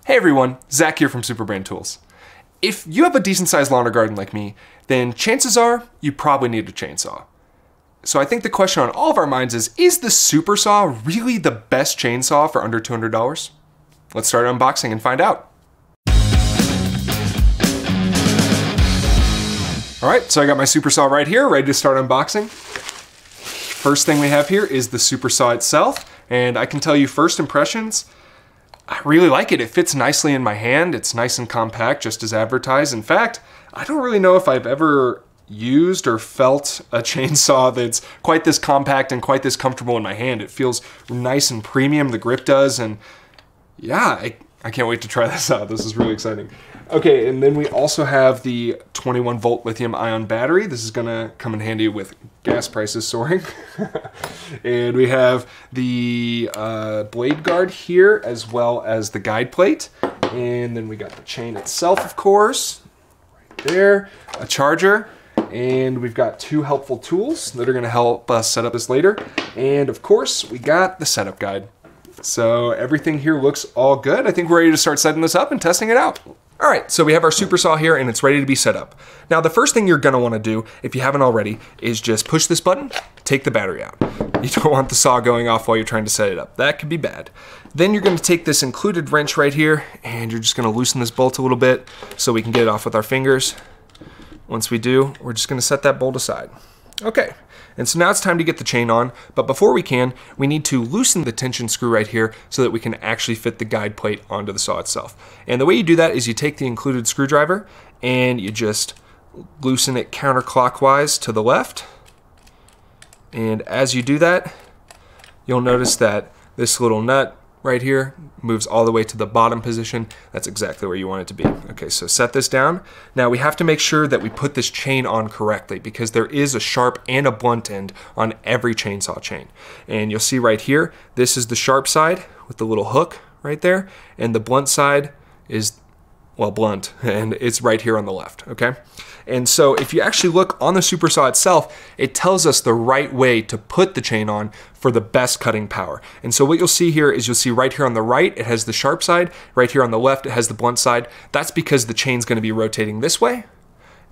Hey everyone, Zach here from SuperBrandTools. If you have a decent sized lawn or garden like me, then chances are you probably need a chainsaw. So I think the question on all of our minds is the SuperSaw really the best chainsaw for under $200? Let's start unboxing and find out. All right, so I got my SuperSaw right here, ready to start unboxing. First thing we have here is the SuperSaw itself, and I can tell you first impressions, I really like it. It fits nicely in my hand. It's nice and compact, just as advertised. In fact, I don't really know if I've ever used or felt a chainsaw that's quite this compact and quite this comfortable in my hand. It feels nice and premium, the grip does, and yeah, I can't wait to try this out. This is really exciting. Okay, and then we also have the 21 volt lithium ion battery. This is gonna come in handy with gas prices soaring. And we have the blade guard here, as well as the guide plate. And then we got the chain itself, of course, right there, a charger, and we've got two helpful tools that are gonna help us set up this later. And of course, we got the setup guide. So everything here looks all good. I think we're ready to start setting this up and testing it out. All right, so we have our SuperSaw here and it's ready to be set up. Now the first thing you're gonna wanna do, if you haven't already, is just push this button, take the battery out. You don't want the saw going off while you're trying to set it up. That could be bad. Then you're gonna take this included wrench right here and you're just gonna loosen this bolt a little bit so we can get it off with our fingers. Once we do, we're just gonna set that bolt aside. Okay, and so now it's time to get the chain on, but before we can, we need to loosen the tension screw right here so that we can actually fit the guide plate onto the saw itself. And the way you do that is you take the included screwdriver and you just loosen it counterclockwise to the left. And as you do that, you'll notice that this little nut right here moves all the way to the bottom position. That's exactly where you want it to be. Okay, so set this down. Now we have to make sure that we put this chain on correctly because there is a sharp and a blunt end on every chainsaw chain. And you'll see right here, this is the sharp side with the little hook right there, and the blunt side is, well, blunt, and it's right here on the left, okay? And so if you actually look on the SuperSaw itself, it tells us the right way to put the chain on for the best cutting power. And so what you'll see here is you'll see right here on the right, it has the sharp side. Right here on the left, it has the blunt side. That's because the chain's gonna be rotating this way,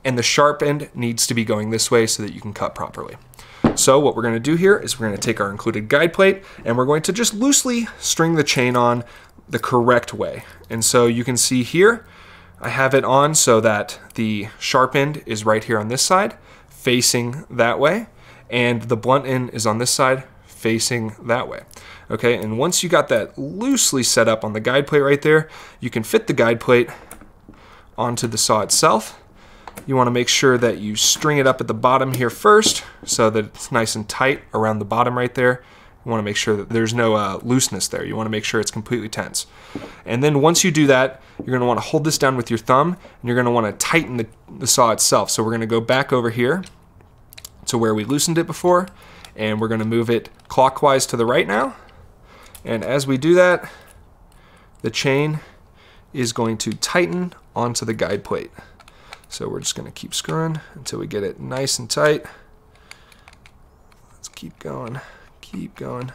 and the sharp end needs to be going this way so that you can cut properly. So what we're gonna do here is we're gonna take our included guide plate and we're going to just loosely string the chain on the correct way. And so you can see here, I have it on so that the sharp end is right here on this side, facing that way, and the blunt end is on this side, facing that way. Okay, and once you got that loosely set up on the guide plate right there, you can fit the guide plate onto the saw itself. You want to make sure that you string it up at the bottom here first so that it's nice and tight around the bottom right there. You want to make sure that there's no looseness there. You want to make sure it's completely tense. And then once you do that, you're going to want to hold this down with your thumb and you're going to want to tighten the saw itself. So we're going to go back over here to where we loosened it before, and we're going to move it clockwise to the right now. And as we do that, the chain is going to tighten onto the guide plate. So we're just going to keep screwing until we get it nice and tight. Let's keep going. Keep going.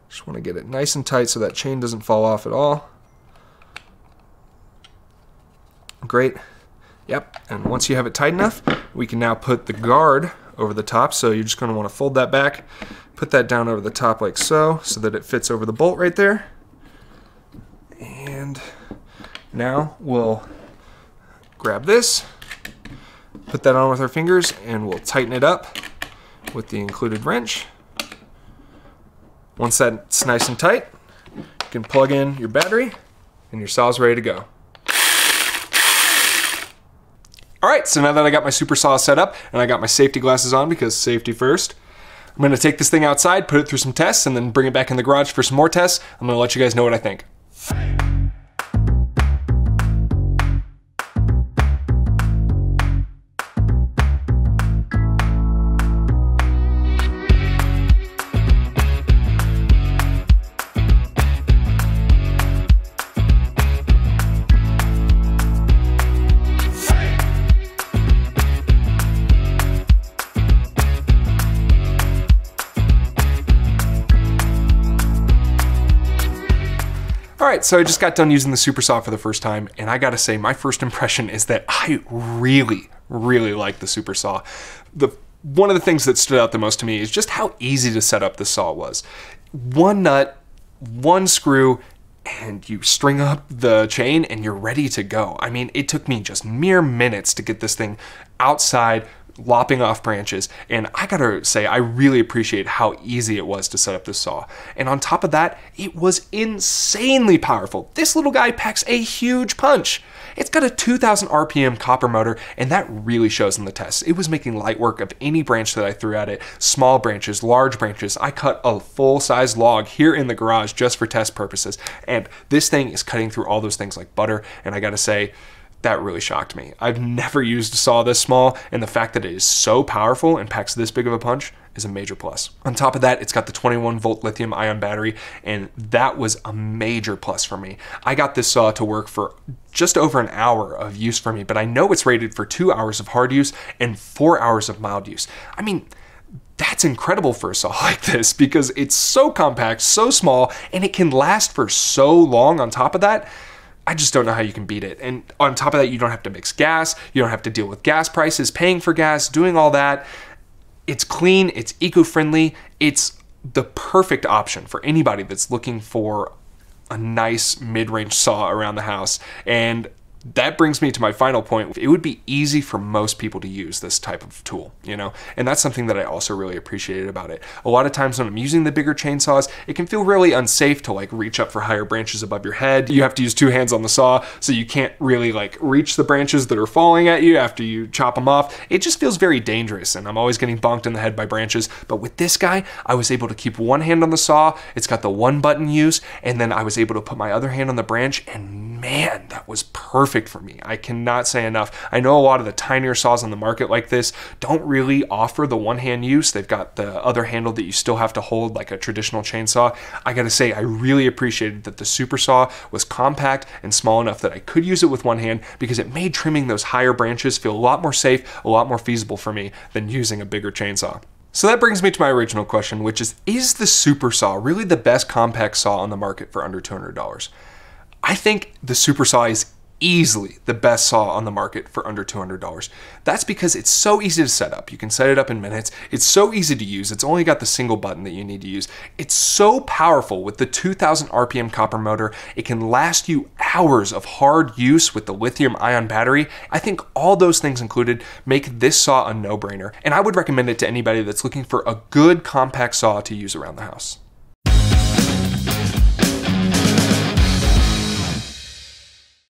Just want to get it nice and tight so that chain doesn't fall off at all. Great. Yep. And once you have it tight enough, we can now put the guard over the top. So you're just going to want to fold that back, put that down over the top like so that it fits over the bolt right there. And now we'll grab this, put that on with our fingers, and we'll tighten it up with the included wrench. Once that's nice and tight, you can plug in your battery and your saw's ready to go. All right, so now that I got my SuperSaw set up and I got my safety glasses on because safety first, I'm gonna take this thing outside, put it through some tests, and then bring it back in the garage for some more tests. I'm gonna let you guys know what I think. right, so I just got done using the SuperSaw for the first time, and I gotta say, my first impression is that I really like the SuperSaw. One of the things that stood out the most to me is just how easy to set up the saw was. One nut, one screw, and you string up the chain and you're ready to go. I mean, it took me just mere minutes to get this thing outside, lopping off branches, and I gotta say, I really appreciate how easy it was to set up this saw. And on top of that, it was insanely powerful. This little guy packs a huge punch. It's got a 2000 RPM copper motor, and that really shows in the test. It was making light work of any branch that I threw at it. Small branches, large branches. I cut a full-size log here in the garage just for test purposes, and this thing is cutting through all those things like butter, and I gotta say, that really shocked me. I've never used a saw this small, and the fact that it is so powerful and packs this big of a punch is a major plus. On top of that, it's got the 21-volt lithium-ion battery, and that was a major plus for me. I got this saw to work for just over an hour of use for me, but I know it's rated for 2 hours of hard use and 4 hours of mild use. I mean, that's incredible for a saw like this because it's so compact, so small, and it can last for so long on top of that. I just don't know how you can beat it. And on top of that, you don't have to mix gas. You don't have to deal with gas prices, paying for gas, doing all that. It's clean, it's eco-friendly. It's the perfect option for anybody that's looking for a nice mid-range saw around the house. And that brings me to my final point. It would be easy for most people to use this type of tool, you know? And that's something that I also really appreciated about it. A lot of times when I'm using the bigger chainsaws, it can feel really unsafe to like reach up for higher branches above your head. You have to use 2 hands on the saw, so you can't really like reach the branches that are falling at you after you chop them off. It just feels very dangerous, and I'm always getting bonked in the head by branches. But with this guy, I was able to keep one hand on the saw. It's got the 1-button use, and then I was able to put my other hand on the branch, and man, that was perfect for me. I cannot say enough. I know a lot of the tinier saws on the market like this don't really offer the one-hand use. They've got the other handle that you still have to hold like a traditional chainsaw. I gotta say, I really appreciated that the SuperSaw was compact and small enough that I could use it with one hand because it made trimming those higher branches feel a lot more safe, a lot more feasible for me than using a bigger chainsaw. So that brings me to my original question, which is the SuperSaw really the best compact saw on the market for under $200? I think the SuperSaw is easily the best saw on the market for under $200. That's because it's so easy to set up. You can set it up in minutes. It's so easy to use. It's only got the single button that you need to use. It's so powerful with the 2000 RPM copper motor. It can last you hours of hard use with the lithium-ion battery. I think all those things included make this saw a no-brainer, and I would recommend it to anybody that's looking for a good compact saw to use around the house.